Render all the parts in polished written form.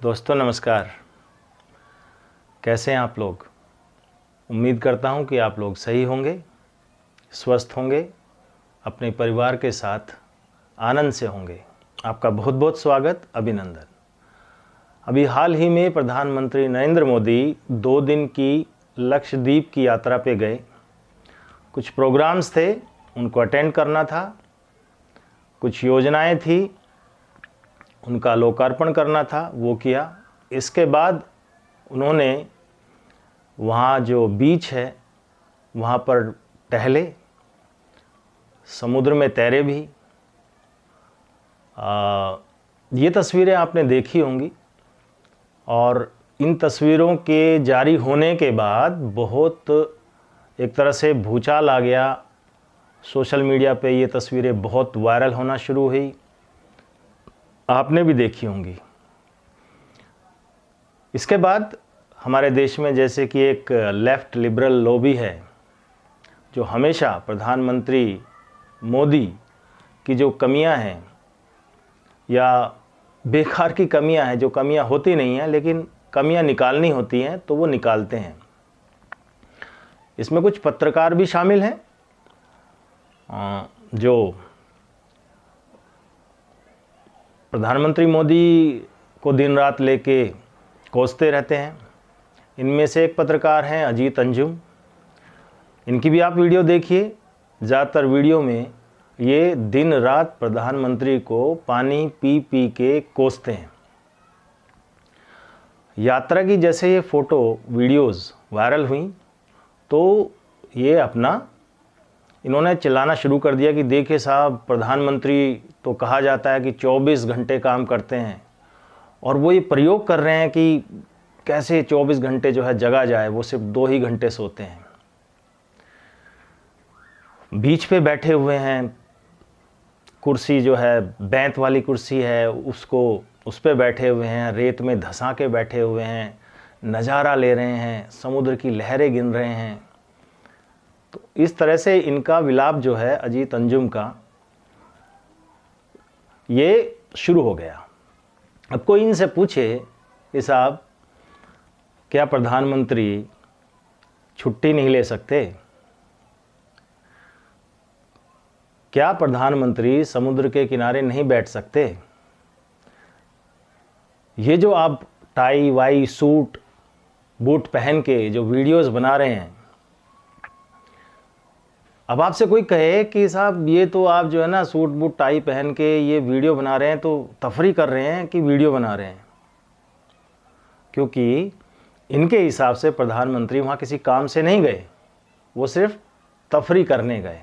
दोस्तों नमस्कार। कैसे हैं आप लोग? उम्मीद करता हूं कि आप लोग सही होंगे, स्वस्थ होंगे, अपने परिवार के साथ आनंद से होंगे। आपका बहुत बहुत स्वागत, अभिनंदन। अभी हाल ही में प्रधानमंत्री नरेंद्र मोदी 2 दिन की लक्षद्वीप की यात्रा पे गए। कुछ प्रोग्राम्स थे, उनको अटेंड करना था, कुछ योजनाएं थी, उनका लोकार्पण करना था, वो किया। इसके बाद उन्होंने वहाँ जो बीच है वहाँ पर टहले, समुद्र में तैरे भी। ये तस्वीरें आपने देखी होंगी और इन तस्वीरों के जारी होने के बाद बहुत एक तरह से भूचाल आ गया। सोशल मीडिया पे ये तस्वीरें बहुत वायरल होना शुरू हुई, आपने भी देखी होंगी। इसके बाद हमारे देश में जैसे कि एक लेफ़्ट लिबरल लॉबी है जो हमेशा प्रधानमंत्री मोदी की जो कमियां हैं या बेकार की कमियां हैं, जो कमियां होती नहीं हैं लेकिन कमियां निकालनी होती हैं तो वो निकालते हैं। इसमें कुछ पत्रकार भी शामिल हैं जो प्रधानमंत्री मोदी को दिन रात लेके कोसते रहते हैं। इनमें से एक पत्रकार हैं अजीत अंजुम। इनकी भी आप वीडियो देखिए। ज़्यादातर वीडियो में ये दिन रात प्रधानमंत्री को पानी पी पी के कोसते हैं। यात्रा की जैसे ये फ़ोटो वीडियोस वायरल हुई तो ये अपना इन्होंने चिल्लाना शुरू कर दिया कि देखिए साहब, प्रधानमंत्री तो कहा जाता है कि 24 घंटे काम करते हैं और वो ये प्रयोग कर रहे हैं कि कैसे 24 घंटे जो है जगा जाए, वो सिर्फ 2 ही घंटे सोते हैं। बीच पे बैठे हुए हैं, कुर्सी जो है बैंत वाली कुर्सी है उस पे बैठे हुए हैं, रेत में धंसा के बैठे हुए हैं, नज़ारा ले रहे हैं, समुद्र की लहरें गिन रहे हैं। तो इस तरह से इनका विलाप जो है अजीत अंजुम का ये शुरू हो गया। अब कोई इनसे पूछे कि साहब, क्या प्रधानमंत्री छुट्टी नहीं ले सकते? क्या प्रधानमंत्री समुद्र के किनारे नहीं बैठ सकते? ये जो आप टाई वाई सूट बूट पहन के जो वीडियोस बना रहे हैं, अब आपसे कोई कहे कि साहब ये तो आप जो है ना सूट बूट टाई पहन के ये वीडियो बना रहे हैं, तो तफरी कर रहे हैं कि वीडियो बना रहे हैं? क्योंकि इनके हिसाब से प्रधानमंत्री वहाँ किसी काम से नहीं गए, वो सिर्फ तफरी करने गए।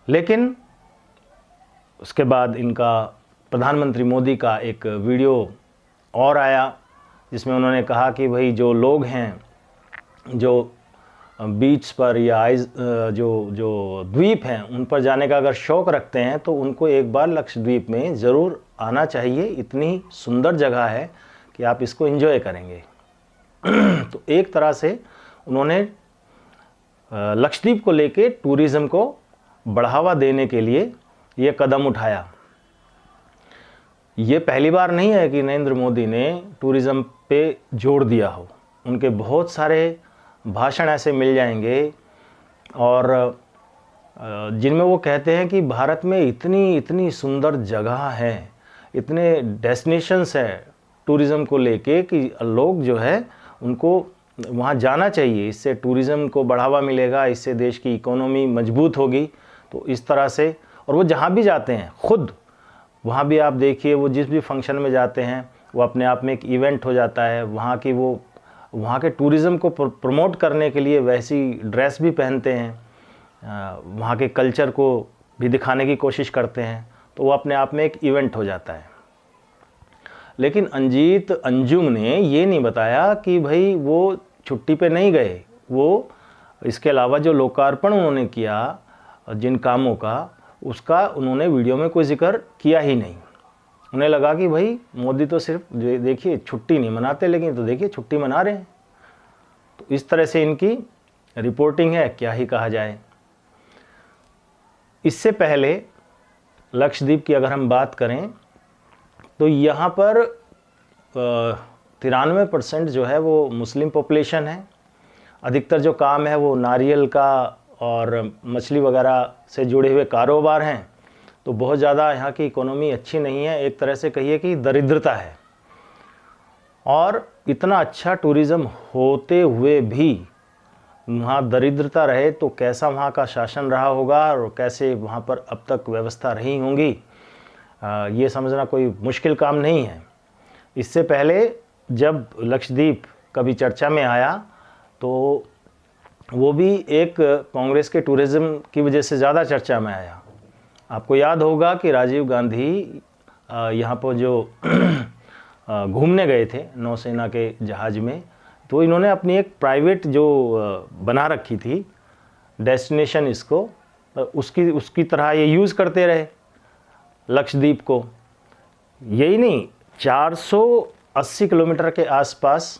लेकिन उसके बाद इनका प्रधानमंत्री मोदी का एक वीडियो और आया जिसमें उन्होंने कहा कि भाई जो लोग हैं जो बीच पर या जो द्वीप हैं उन पर जाने का अगर शौक़ रखते हैं तो उनको एक बार लक्षद्वीप में ज़रूर आना चाहिए। इतनी सुंदर जगह है कि आप इसको एंजॉय करेंगे। तो एक तरह से उन्होंने लक्षद्वीप को लेके टूरिज़्म को बढ़ावा देने के लिए ये कदम उठाया। ये पहली बार नहीं है कि नरेंद्र मोदी ने टूरिज़्म पे जोर दिया हो। उनके बहुत सारे भाषण ऐसे मिल जाएंगे और जिनमें वो कहते हैं कि भारत में इतनी सुंदर जगह है, इतने डेस्टिनेशंस हैं टूरिज़्म को लेके कि लोग जो है उनको वहाँ जाना चाहिए। इससे टूरिज़्म को बढ़ावा मिलेगा, इससे देश की इकोनॉमी मजबूत होगी। तो इस तरह से, और वो जहाँ भी जाते हैं खुद वहाँ भी आप देखिए, वो जिस भी फंक्शन में जाते हैं वो अपने आप में एक इवेंट हो जाता है। वहाँ के टूरिज़्म को प्रमोट करने के लिए वैसी ड्रेस भी पहनते हैं, वहाँ के कल्चर को भी दिखाने की कोशिश करते हैं, तो वो अपने आप में एक इवेंट हो जाता है। लेकिन अजीत अंजुम ने ये नहीं बताया कि भाई वो छुट्टी पे नहीं गए। वो इसके अलावा जो लोकार्पण उन्होंने किया जिन कामों का, उसका उन्होंने वीडियो में कोई जिक्र किया ही नहीं। उन्हें लगा कि भाई मोदी तो सिर्फ देखिए छुट्टी नहीं मनाते, लेकिन तो देखिए छुट्टी मना रहे हैं। तो इस तरह से इनकी रिपोर्टिंग है, क्या ही कहा जाए। इससे पहले लक्षद्वीप की अगर हम बात करें तो यहाँ पर 93% जो है वो मुस्लिम पॉपुलेशन है। अधिकतर जो काम है वो नारियल का और मछली वगैरह से जुड़े हुए कारोबार हैं। तो बहुत ज़्यादा यहाँ की इकोनॉमी अच्छी नहीं है, एक तरह से कहिए कि दरिद्रता है। और इतना अच्छा टूरिज़्म होते हुए भी वहाँ दरिद्रता रहे तो कैसा वहाँ का शासन रहा होगा और कैसे वहाँ पर अब तक व्यवस्था रही होंगी, ये समझना कोई मुश्किल काम नहीं है। इससे पहले जब लक्षद्वीप कभी चर्चा में आया तो वो भी एक कांग्रेस के टूरिज़्म की वजह से ज़्यादा चर्चा में आया। आपको याद होगा कि राजीव गांधी यहाँ पर जो घूमने गए थे नौसेना के जहाज़ में, तो इन्होंने अपनी एक प्राइवेट जो बना रखी थी डेस्टिनेशन, इसको उसकी तरह ये यूज़ करते रहे लक्षद्वीप को। यही नहीं, 480 किलोमीटर के आसपास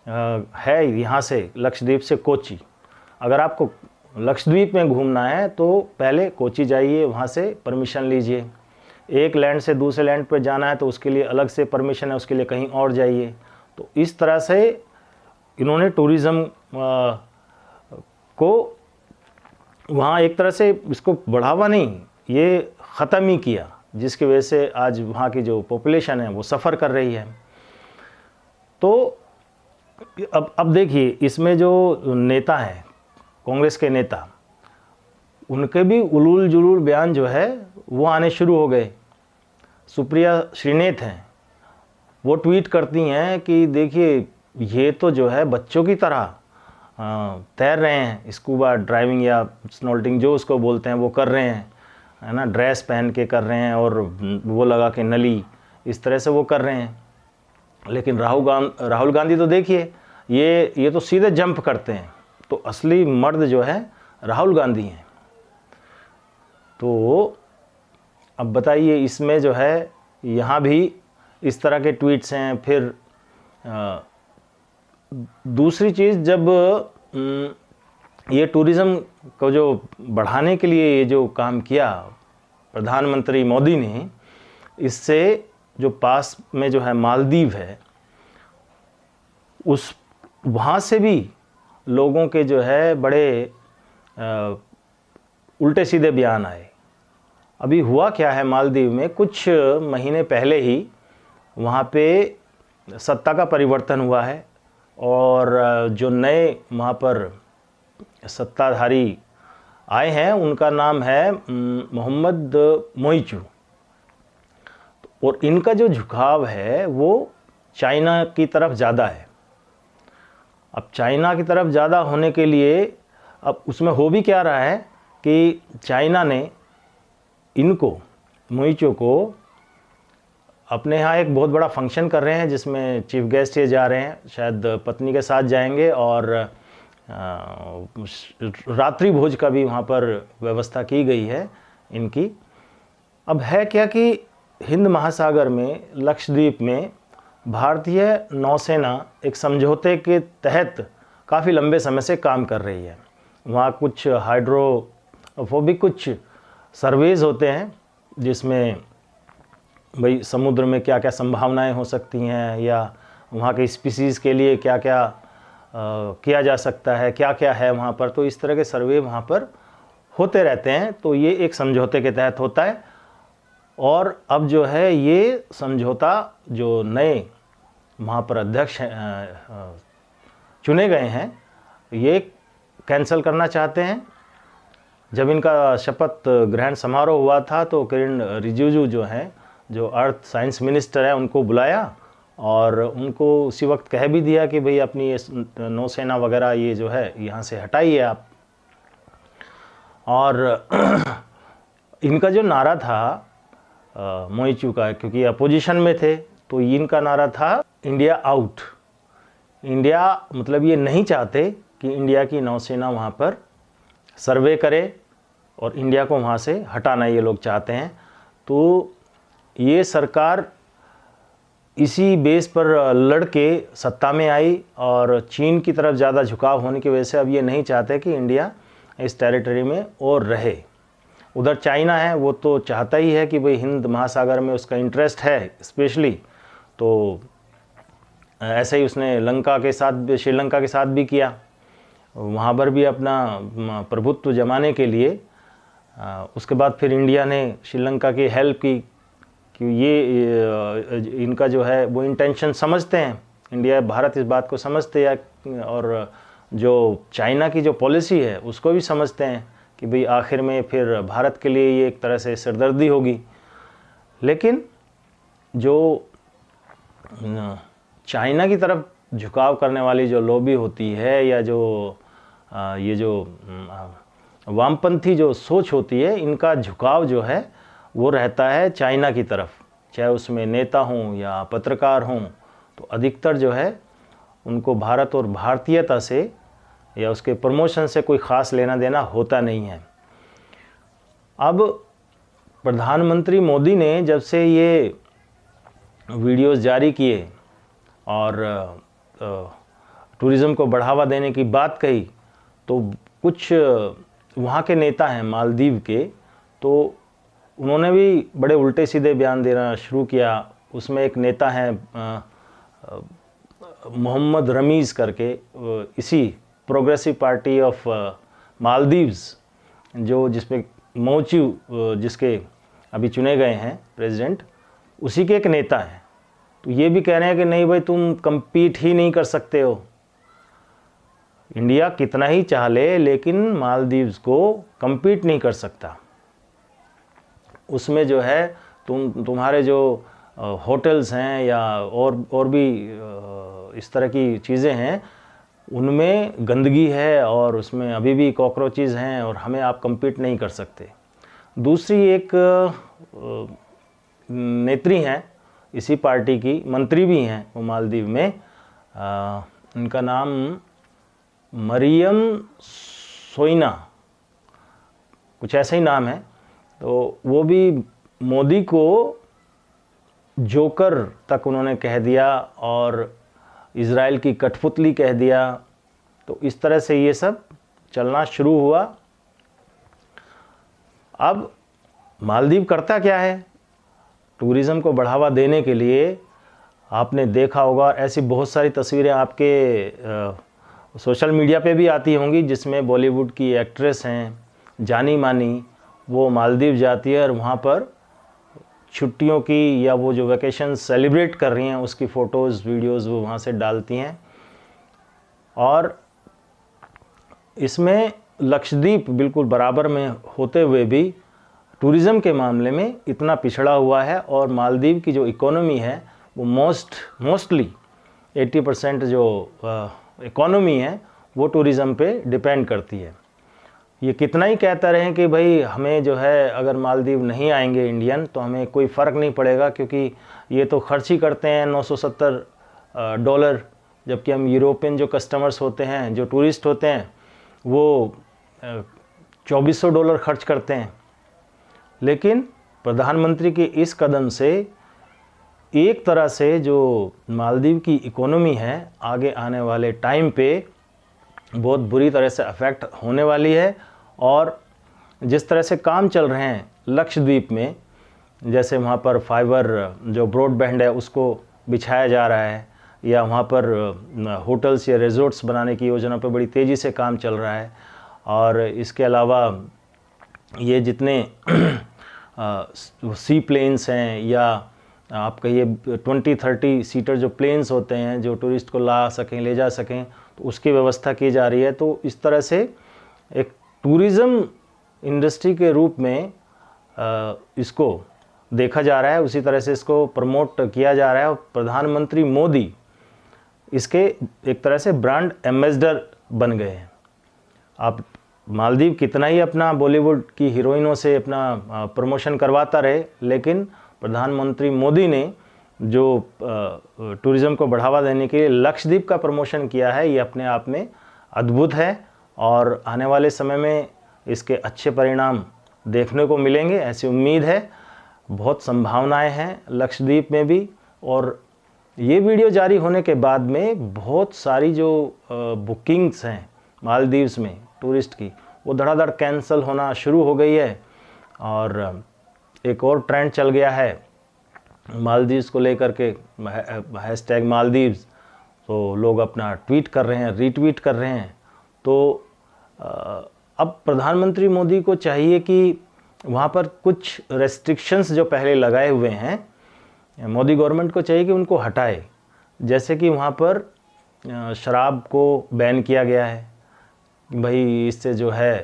है यहाँ से लक्षद्वीप से कोची। अगर आपको लक्षद्वीप में घूमना है तो पहले कोची जाइए, वहाँ से परमिशन लीजिए। एक लैंड से दूसरे लैंड पर जाना है तो उसके लिए अलग से परमिशन है, उसके लिए कहीं और जाइए। तो इस तरह से इन्होंने टूरिज़्म को वहाँ एक तरह से इसको बढ़ावा नहीं, ये ख़त्म ही किया, जिसकी वजह से आज वहाँ की जो पॉपुलेशन है वो सफ़र कर रही है। तो अब देखिए, इसमें जो नेता हैं कांग्रेस के नेता, उनके भी उलूल जुलूल बयान जो है वो आने शुरू हो गए। सुप्रिया श्रीनेत हैं, वो ट्वीट करती हैं कि देखिए ये तो जो है बच्चों की तरह तैर रहे हैं, स्कूबा ड्राइविंग या स्नॉल्टिंग जो उसको बोलते हैं वो कर रहे हैं, है ना, ड्रेस पहन के कर रहे हैं और वो लगा के नली, इस तरह से वो कर रहे हैं। लेकिन राहुल गांधी तो देखिए ये तो सीधे जंप करते हैं। तो असली मर्द जो है राहुल गांधी हैं। तो अब बताइए, इसमें जो है यहाँ भी इस तरह के ट्वीट्स हैं। फिर दूसरी चीज़, जब ये टूरिज़्म को जो बढ़ाने के लिए ये जो काम किया प्रधानमंत्री मोदी ने, इससे जो पास में जो है मालदीव है, उस वहाँ से भी लोगों के जो है बड़े उल्टे सीधे बयान आए। अभी हुआ क्या है, मालदीव में कुछ महीने पहले ही वहाँ पे सत्ता का परिवर्तन हुआ है और जो नए वहाँ पर सत्ताधारी आए हैं उनका नाम है मोहम्मद मोइचू। और इनका जो झुकाव है वो चाइना की तरफ ज़्यादा है। अब चाइना की तरफ ज़्यादा होने के लिए अब उसमें हो भी क्या रहा है कि चाइना ने इनको, मोइचो को, अपने यहाँ एक बहुत बड़ा फंक्शन कर रहे हैं जिसमें चीफ गेस्ट ये जा रहे हैं, शायद पत्नी के साथ जाएंगे, और रात्रि भोज का भी वहाँ पर व्यवस्था की गई है इनकी। अब है क्या कि हिंद महासागर में लक्षद्वीप में भारतीय नौसेना एक समझौते के तहत काफ़ी लंबे समय से काम कर रही है। वहाँ कुछ हाइड्रोफोबिक कुछ सर्वेज होते हैं जिसमें भाई समुद्र में क्या क्या संभावनाएं हो सकती हैं या वहाँ के स्पीसीज़ के लिए क्या क्या किया जा सकता है, क्या क्या है वहाँ पर। तो इस तरह के सर्वे वहाँ पर होते रहते हैं। तो ये एक समझौते के तहत होता है। और अब जो है ये समझौता जो नए वहाँ पर अध्यक्ष चुने गए हैं ये कैंसिल करना चाहते हैं। जब इनका शपथ ग्रहण समारोह हुआ था तो किरण रिजिजू जो हैं, जो अर्थ साइंस मिनिस्टर है, उनको बुलाया और उनको उसी वक्त कह भी दिया कि भाई अपनी ये नौसेना वगैरह ये जो है यहाँ से हटाइए आप। और इनका जो नारा था मोइचू का, क्योंकि अपोजिशन में थे, तो इनका नारा था इंडिया आउट। इंडिया मतलब ये नहीं चाहते कि इंडिया की नौसेना वहाँ पर सर्वे करे और इंडिया को वहाँ से हटाना ये लोग चाहते हैं। तो ये सरकार इसी बेस पर लड़के सत्ता में आई और चीन की तरफ ज़्यादा झुकाव होने की वजह से अब ये नहीं चाहते कि इंडिया इस टेरिटरी में और रहे। उधर चाइना है, वो तो चाहता ही है कि भाई हिंद महासागर में उसका इंटरेस्ट है स्पेशली। तो ऐसे ही उसने श्रीलंका के साथ भी किया, वहाँ पर भी अपना प्रभुत्व जमाने के लिए। उसके बाद फिर इंडिया ने श्रीलंका की हेल्प की कि ये इनका जो है वो इंटेंशन समझते हैं, इंडिया भारत इस बात को समझते हैं, और जो चाइना की जो पॉलिसी है उसको भी समझते हैं कि भाई आखिर में फिर भारत के लिए ये एक तरह से सिरदर्दी होगी। लेकिन जो चाइना की तरफ झुकाव करने वाली जो लॉबी होती है, या जो ये जो वामपंथी जो सोच होती है, इनका झुकाव जो है वो रहता है चाइना की तरफ, चाहे उसमें नेता हों या पत्रकार हों। तो अधिकतर जो है उनको भारत और भारतीयता से या उसके प्रमोशन से कोई ख़ास लेना देना होता नहीं है। अब प्रधानमंत्री मोदी ने जब से ये वीडियोस जारी किए और टूरिज़्म को बढ़ावा देने की बात कही, तो कुछ वहाँ के नेता हैं मालदीव के, तो उन्होंने भी बड़े उल्टे सीधे बयान देना शुरू किया। उसमें एक नेता हैं मोहम्मद रमीज़ करके, इसी प्रोग्रेसिव पार्टी ऑफ मालदीव्स, जो जिसमें मौचू जिसके अभी चुने गए हैं प्रेसिडेंट, उसी के एक नेता हैं। तो ये भी कह रहे हैं कि नहीं भाई, तुम compete ही नहीं कर सकते हो, इंडिया कितना ही चाह ले लेकिन मालदीव्स को compete नहीं कर सकता। उसमें जो है तुम्हारे जो होटल्स हैं या और भी इस तरह की चीज़ें हैं, उनमें गंदगी है और उसमें अभी भी कॉकरोचेस हैं और हमें आप compete नहीं कर सकते। दूसरी एक नेत्री हैं इसी पार्टी की, मंत्री भी हैं वो मालदीव में, उनका नाम मरियम सोइना कुछ ऐसा ही नाम है। तो वो भी मोदी को जोकर तक उन्होंने कह दिया और इज़राइल की कठपुतली कह दिया। तो इस तरह से ये सब चलना शुरू हुआ। अब मालदीव करता क्या है टूरिज़्म को बढ़ावा देने के लिए, आपने देखा होगा ऐसी बहुत सारी तस्वीरें आपके सोशल मीडिया पे भी आती होंगी, जिसमें बॉलीवुड की एक्ट्रेस हैं जानी मानी, वो मालदीव जाती है और वहाँ पर छुट्टियों की या वो जो वैकेशन सेलिब्रेट कर रही हैं उसकी फ़ोटोज़ वीडियोज़ वो वहाँ से डालती हैं। और इसमें लक्षद्वीप बिल्कुल बराबर में होते हुए भी टूरिज़्म के मामले में इतना पिछड़ा हुआ है, और मालदीव की जो इकोनॉमी है वो मोस्टली 80% जो इकोनॉमी है वो टूरिज़्म पे डिपेंड करती है। ये कितना ही कहता रहें कि भाई हमें जो है अगर मालदीव नहीं आएंगे इंडियन तो हमें कोई फ़र्क नहीं पड़ेगा, क्योंकि ये तो खर्च ही करते हैं $970, जबकि हम यूरोपियन जो कस्टमर्स होते हैं, जो टूरिस्ट होते हैं, वो $2400 खर्च करते हैं। लेकिन प्रधानमंत्री के इस कदम से एक तरह से जो मालदीव की इकोनॉमी है आगे आने वाले टाइम पे बहुत बुरी तरह से अफेक्ट होने वाली है। और जिस तरह से काम चल रहे हैं लक्षद्वीप में, जैसे वहाँ पर फाइबर जो ब्रॉडबैंड है उसको बिछाया जा रहा है, या वहाँ पर होटल्स या रिजॉर्ट्स बनाने की योजना पर बड़ी तेज़ी से काम चल रहा है। और इसके अलावा ये जितने सी प्लेन्स हैं या आप कहिए 20-30 सीटर जो प्लेन्स होते हैं जो टूरिस्ट को ला सकें ले जा सकें, तो उसकी व्यवस्था की जा रही है। तो इस तरह से एक टूरिज़्म इंडस्ट्री के रूप में इसको देखा जा रहा है, उसी तरह से इसको प्रमोट किया जा रहा है। और प्रधानमंत्री मोदी इसके एक तरह से ब्रांड एम्बेसडर बन गए हैं। आप मालदीव कितना ही अपना बॉलीवुड की हीरोइनों से अपना प्रमोशन करवाता रहे, लेकिन प्रधानमंत्री मोदी ने जो टूरिज़्म को बढ़ावा देने के लिए लक्षद्वीप का प्रमोशन किया है, ये अपने आप में अद्भुत है। और आने वाले समय में इसके अच्छे परिणाम देखने को मिलेंगे, ऐसी उम्मीद है। बहुत संभावनाएं हैं लक्षद्वीप में भी। और ये वीडियो जारी होने के बाद में बहुत सारी जो बुकिंग्स हैं मालदीव्स में टूरिस्ट की, वो धड़ाधड़ कैंसिल होना शुरू हो गई है। और एक और ट्रेंड चल गया है मालदीव्स को लेकर के, हैशटैग मालदीव्स, तो लोग अपना ट्वीट कर रहे हैं, रीट्वीट कर रहे हैं। तो अब प्रधानमंत्री मोदी को चाहिए कि वहाँ पर कुछ रेस्ट्रिक्शंस जो पहले लगाए हुए हैं, मोदी गवर्नमेंट को चाहिए कि उनको हटाए। जैसे कि वहाँ पर शराब को बैन किया गया है, भाई इससे जो है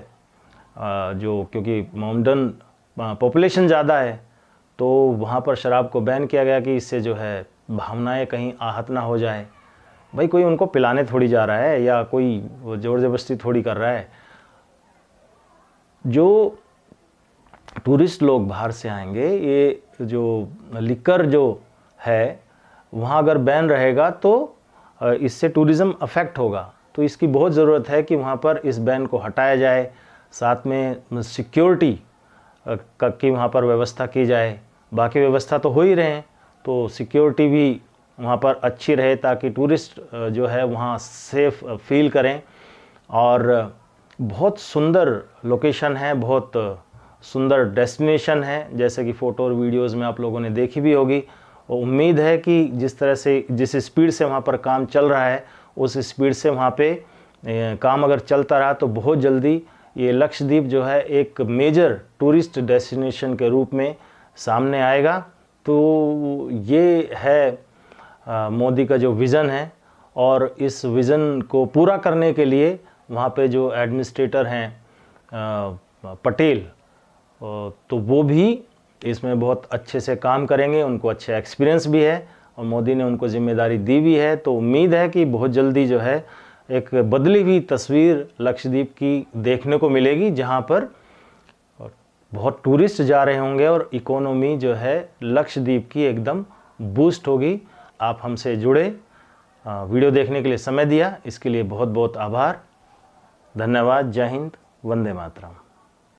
जो, क्योंकि मोमडन पॉपुलेशन ज़्यादा है तो वहाँ पर शराब को बैन किया गया कि इससे जो है भावनाएं कहीं आहत ना हो जाए। भाई कोई उनको पिलाने थोड़ी जा रहा है या कोई ज़ोर ज़बरदस्ती थोड़ी कर रहा है। जो टूरिस्ट लोग बाहर से आएंगे, ये जो लिकर जो है वहाँ अगर बैन रहेगा तो इससे टूरिज़्म अफेक्ट होगा। तो इसकी बहुत ज़रूरत है कि वहाँ पर इस बैन को हटाया जाए, साथ में सिक्योरिटी की वहाँ पर व्यवस्था की जाए। बाकी व्यवस्था तो हो ही रहे हैं, तो सिक्योरिटी भी वहाँ पर अच्छी रहे ताकि टूरिस्ट जो है वहाँ सेफ फील करें। और बहुत सुंदर लोकेशन है, बहुत सुंदर डेस्टिनेशन है, जैसे कि फ़ोटो और वीडियोज़ में आप लोगों ने देखी भी होगी। और उम्मीद है कि जिस तरह से, जिस स्पीड से वहाँ पर काम चल रहा है, उस स्पीड से वहाँ पे काम अगर चलता रहा तो बहुत जल्दी ये लक्षद्वीप जो है एक मेजर टूरिस्ट डेस्टिनेशन के रूप में सामने आएगा। तो ये है मोदी का जो विज़न है, और इस विज़न को पूरा करने के लिए वहाँ पे जो एडमिनिस्ट्रेटर हैं पटेल, तो वो भी इसमें बहुत अच्छे से काम करेंगे, उनको अच्छा एक्सपीरियंस भी है और मोदी ने उनको जिम्मेदारी दी भी है। तो उम्मीद है कि बहुत जल्दी जो है एक बदली हुई तस्वीर लक्षद्वीप की देखने को मिलेगी, जहाँ पर बहुत टूरिस्ट जा रहे होंगे और इकोनॉमी जो है लक्षद्वीप की एकदम बूस्ट होगी। आप हमसे जुड़े, वीडियो देखने के लिए समय दिया, इसके लिए बहुत बहुत आभार, धन्यवाद। जय हिंद, वंदे मातरम।